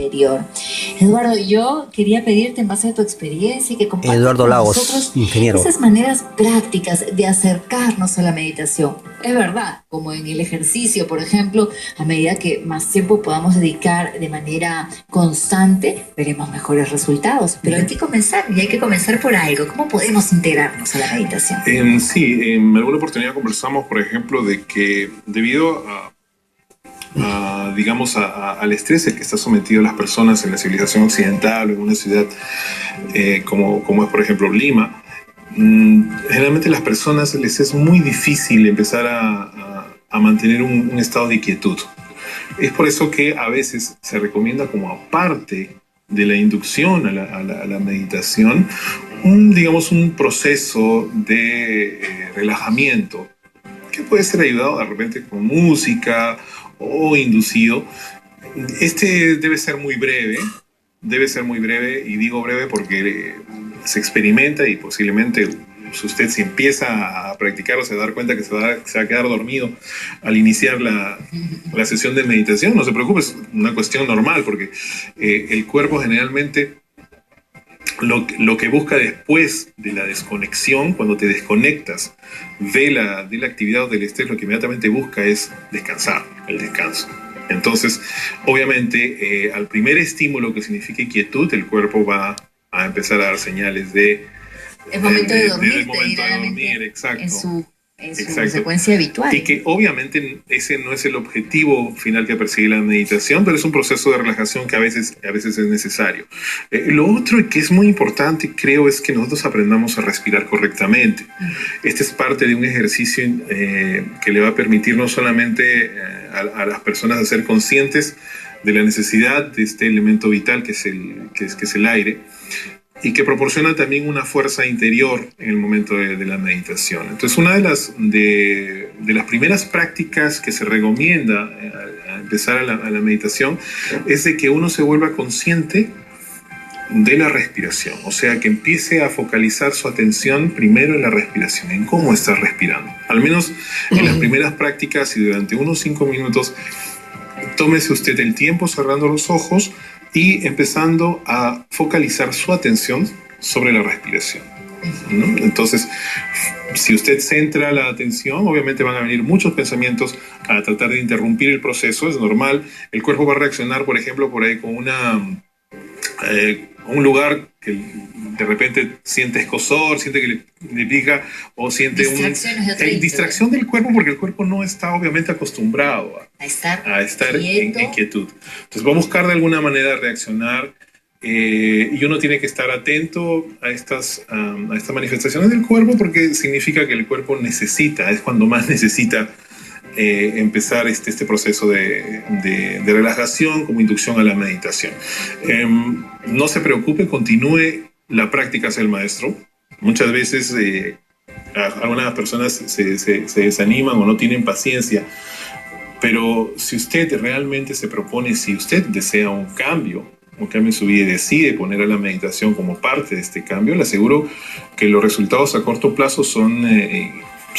interior. Eduardo, yo quería pedirte en base a tu experiencia que compartas Eduardo con Lagos, nosotros ingeniero. esas maneras prácticas de acercarnos a la meditación. Es verdad, como en el ejercicio, por ejemplo, a medida que más tiempo podamos dedicar de manera constante, veremos mejores resultados. Pero hay que comenzar, y hay que comenzar por algo. ¿Cómo podemos integrarnos a la meditación? Sí, en alguna oportunidad conversamos, por ejemplo, de que debido digamos, al estrés al que está sometido las personas en la civilización occidental, en una ciudad como es, por ejemplo, Lima, generalmente a las personas les es muy difícil empezar a mantener un estado de quietud. Es por eso que a veces se recomienda como aparte de la inducción a la meditación, digamos, un proceso de relajamiento que puede ser ayudado de repente con música o inducido. Este debe ser muy breve, y digo breve porque se experimenta y posiblemente si usted se empieza a practicar o se va a dar cuenta que se va a quedar dormido al iniciar la sesión de meditación, no se preocupe, es una cuestión normal porque el cuerpo generalmente lo que busca después de la desconexión, cuando te desconectas de la actividad o del estrés, lo que inmediatamente busca es descansar, el descanso. Entonces, obviamente, al primer estímulo que signifique quietud, el cuerpo va a empezar a dar señales de... El momento de dormir, el momento de dormir, exacto. En su secuencia habitual. Y que obviamente ese no es el objetivo final que persigue la meditación, pero es un proceso de relajación que a veces es necesario. Lo otro que es muy importante, creo, es que nosotros aprendamos a respirar correctamente. Este es parte de un ejercicio que le va a permitir no solamente a las personas a ser conscientes de la necesidad de este elemento vital que es el aire, y que proporciona también una fuerza interior en el momento de la meditación. Entonces, una de las primeras prácticas que se recomienda a empezar a la meditación es de que uno se vuelva consciente de la respiración, o sea, que empiece a focalizar su atención primero en la respiración, en cómo está respirando. Al menos en las primeras prácticas y durante unos 5 minutos, tómese usted el tiempo cerrando los ojos y empezando a focalizar su atención sobre la respiración, ¿no? Entonces, si usted centra la atención, obviamente van a venir muchos pensamientos a tratar de interrumpir el proceso, es normal. El cuerpo va a reaccionar, por ejemplo, por ahí con un lugar que de repente siente escozor, siente que le pica o siente distracción del cuerpo, porque el cuerpo no está obviamente acostumbrado a estar en quietud. Entonces va a buscar de alguna manera reaccionar y uno tiene que estar atento a estas manifestaciones del cuerpo, porque significa que el cuerpo es cuando más necesita empezar este proceso de relajación como inducción a la meditación. No se preocupe, continúe la práctica hacia el maestro. Muchas veces algunas personas se desaniman o no tienen paciencia, pero si usted realmente se propone, si usted desea un cambio en su vida y decide poner a la meditación como parte de este cambio, le aseguro que los resultados a corto plazo son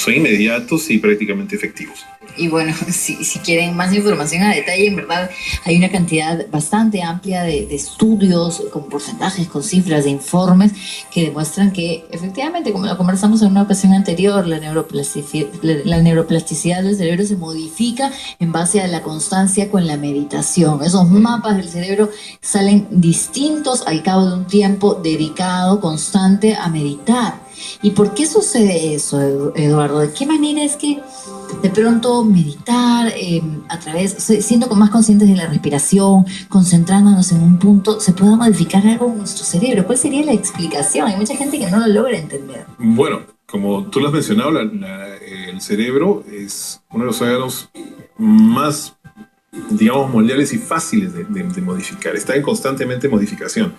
inmediatos y prácticamente efectivos. Y bueno, si quieren más información a detalle, en verdad hay una cantidad bastante amplia de estudios con porcentajes, con cifras, de informes que demuestran que efectivamente, como lo conversamos en una ocasión anterior, la neuroplasticidad del cerebro se modifica en base a la constancia con la meditación. Esos mapas del cerebro salen distintos al cabo de un tiempo dedicado, constante a meditar. ¿Y por qué sucede eso, Eduardo? ¿De qué manera es que de pronto meditar siendo más conscientes de la respiración, concentrándonos en un punto, se pueda modificar algo en nuestro cerebro? ¿Cuál sería la explicación? Hay mucha gente que no lo logra entender. Bueno, como tú lo has mencionado, el cerebro es uno de los órganos más, digamos, moldeables y fáciles de modificar. Está en constantemente modificación.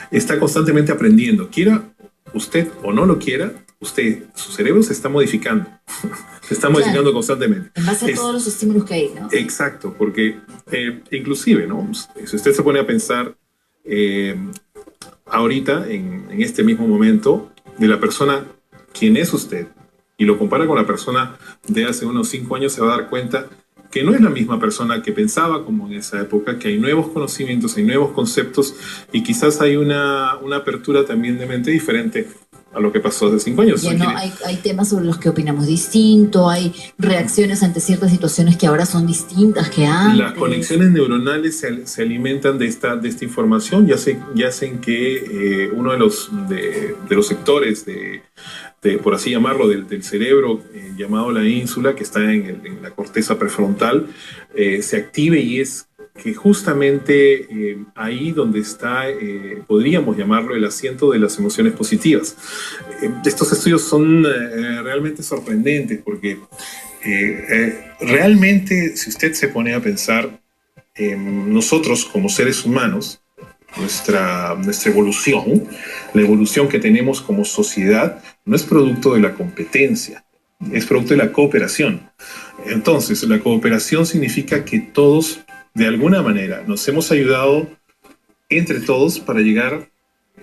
Está constantemente aprendiendo. Quiera usted o no lo quiera, su cerebro se está modificando. Se está modificando constantemente. En base a todos los estímulos que hay, ¿no? Exacto, porque inclusive, ¿no? Si usted se pone a pensar ahorita, en este mismo momento, de la persona, quién es usted, y lo compara con la persona de hace unos 5 años, se va a dar cuenta que no es la misma persona que pensaba como en esa época, que hay nuevos conocimientos, hay nuevos conceptos y quizás hay una apertura también de mente diferente a lo que pasó hace 5 años. Ya no, hay temas sobre los que opinamos distinto, hay reacciones ante ciertas situaciones que ahora son distintas que antes. Las conexiones neuronales se alimentan de esta información y hacen que uno de los sectores por así llamarlo, del cerebro llamado la ínsula, que está en la corteza prefrontal, se active, y es que justamente ahí donde está, podríamos llamarlo, el asiento de las emociones positivas. Estos estudios son realmente sorprendentes porque realmente, si usted se pone a pensar, nosotros como seres humanos, nuestra evolución, la evolución que tenemos como sociedad, no es producto de la competencia, es producto de la cooperación. Entonces, la cooperación significa que todos, de alguna manera, nos hemos ayudado entre todos para llegar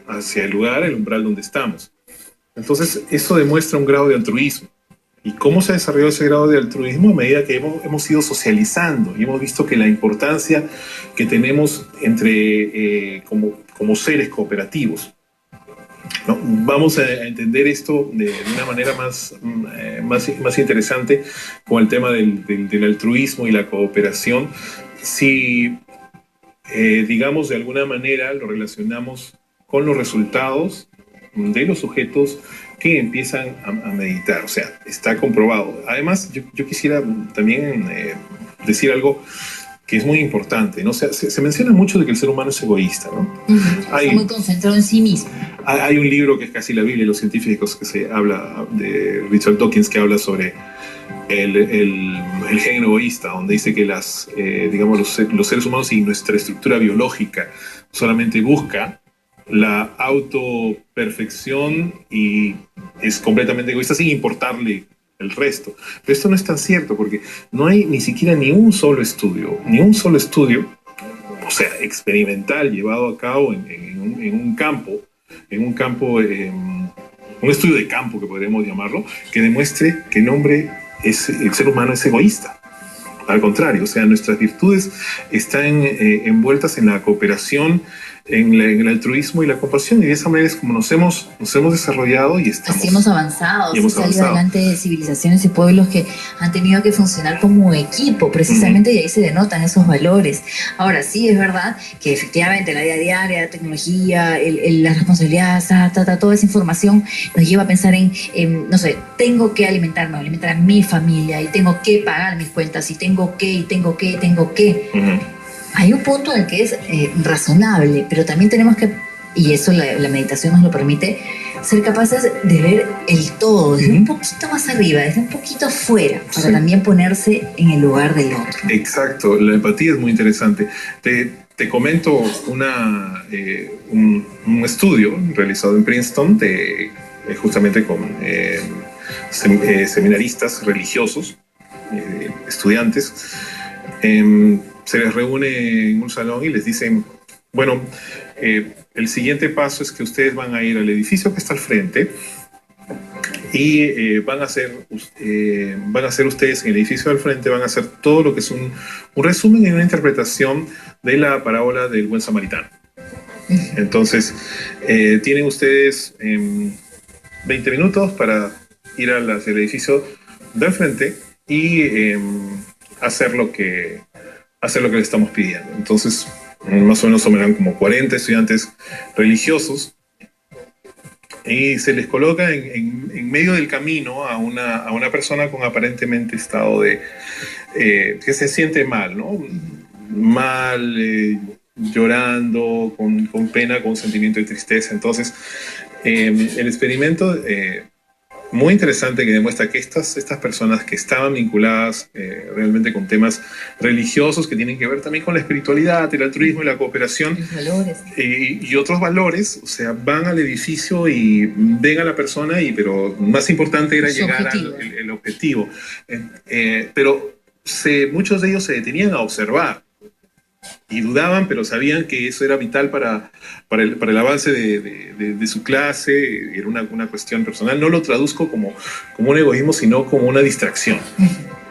hacia el umbral donde estamos. Entonces, eso demuestra un grado de altruismo. ¿Y cómo se ha desarrollado ese grado de altruismo? A medida que hemos ido socializando y hemos visto que la importancia que tenemos como seres cooperativos, ¿no? Vamos a entender esto de una manera más interesante con el tema del altruismo y la cooperación. Si, digamos, de alguna manera lo relacionamos con los resultados de los sujetos que empiezan a meditar. O sea, está comprobado. Además, yo quisiera también decir algo que es muy importante, ¿no? O sea, se menciona mucho de que el ser humano es egoísta, ¿no? Está muy concentrado en sí mismo. Hay un libro que es casi la Biblia de los científicos, que se habla de Richard Dawkins, que habla sobre el gen egoísta, donde dice que digamos, los seres humanos y nuestra estructura biológica solamente busca la autoperfección y es completamente egoísta sin importarle el resto. Pero esto no es tan cierto, porque no hay ni siquiera ni un solo estudio, o sea, experimental, llevado a cabo en un campo, un estudio de campo, que podríamos llamarlo, que demuestre que el ser humano es egoísta. Al contrario, o sea, nuestras virtudes están envueltas en la cooperación, en el altruismo y la compasión, y de esa manera es como nos hemos desarrollado y estamos... Así hemos avanzado, hemos salido adelante de civilizaciones y pueblos que han tenido que funcionar como equipo, precisamente, y ahí se denotan esos valores. Ahora, sí es verdad que efectivamente la vida diaria, la tecnología, las responsabilidades, toda esa información nos lleva a pensar no sé, tengo que alimentar a mi familia, y tengo que pagar mis cuentas, y tengo que. Hay un punto en el que es razonable, pero también tenemos que, y eso la meditación nos lo permite, ser capaces de ver el todo, desde un poquito más arriba, desde un poquito afuera, para también ponerse en el lugar del otro. Exacto, la empatía es muy interesante. Te comento un estudio realizado en Princeton, justamente con seminaristas religiosos, estudiantes. Se les reúne en un salón y les dicen, bueno, el siguiente paso es que ustedes van a ir al edificio que está al frente y van a hacer ustedes en el edificio al frente, van a hacer todo lo que es un resumen y una interpretación de la parábola del buen samaritano. Entonces, tienen ustedes 20 minutos para ir hacia el edificio del frente y hacer lo que le estamos pidiendo. Entonces, más o menos eran como 40 estudiantes religiosos y se les coloca en medio del camino a una persona con aparentemente estado que se siente mal, ¿no? Mal, llorando, con pena, con sentimiento de tristeza. Entonces, el experimento... muy interesante, que demuestra que estas personas que estaban vinculadas realmente con temas religiosos que tienen que ver también con la espiritualidad, el altruismo y la cooperación, los valores. Y otros valores, o sea, van al edificio y ven a la persona, pero más importante era llegar al objetivo. Pero muchos de ellos se detenían a observar y dudaban, pero sabían que eso era vital para el avance de su clase. Era una cuestión personal. No lo traduzco como un egoísmo, sino como una distracción.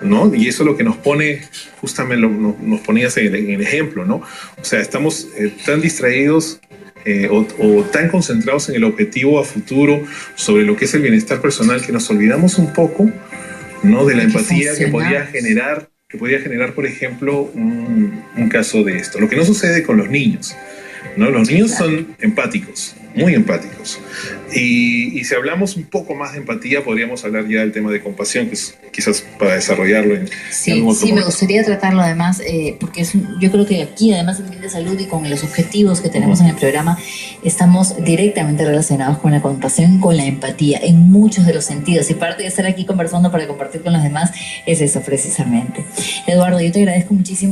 ¿no? Y eso es lo que nos pone, justamente nos ponías en el ejemplo, ¿no? O sea, estamos tan distraídos o tan concentrados en el objetivo a futuro sobre lo que es el bienestar personal que nos olvidamos un poco, ¿no? De la empatía que podía generar, por ejemplo, un caso de esto. Lo que no sucede con los niños, ¿no? Los niños son empáticos, muy empáticos. Y si hablamos un poco más de empatía, podríamos hablar ya del tema de compasión, que es quizás para desarrollarlo en algún otro momento. Me gustaría tratarlo además, porque yo creo que aquí, además en el de salud y con los objetivos que tenemos en el programa, estamos directamente relacionados con la compasión, con la empatía, en muchos de los sentidos. Y parte de estar aquí conversando para compartir con los demás es eso precisamente. Eduardo, yo te agradezco muchísimo.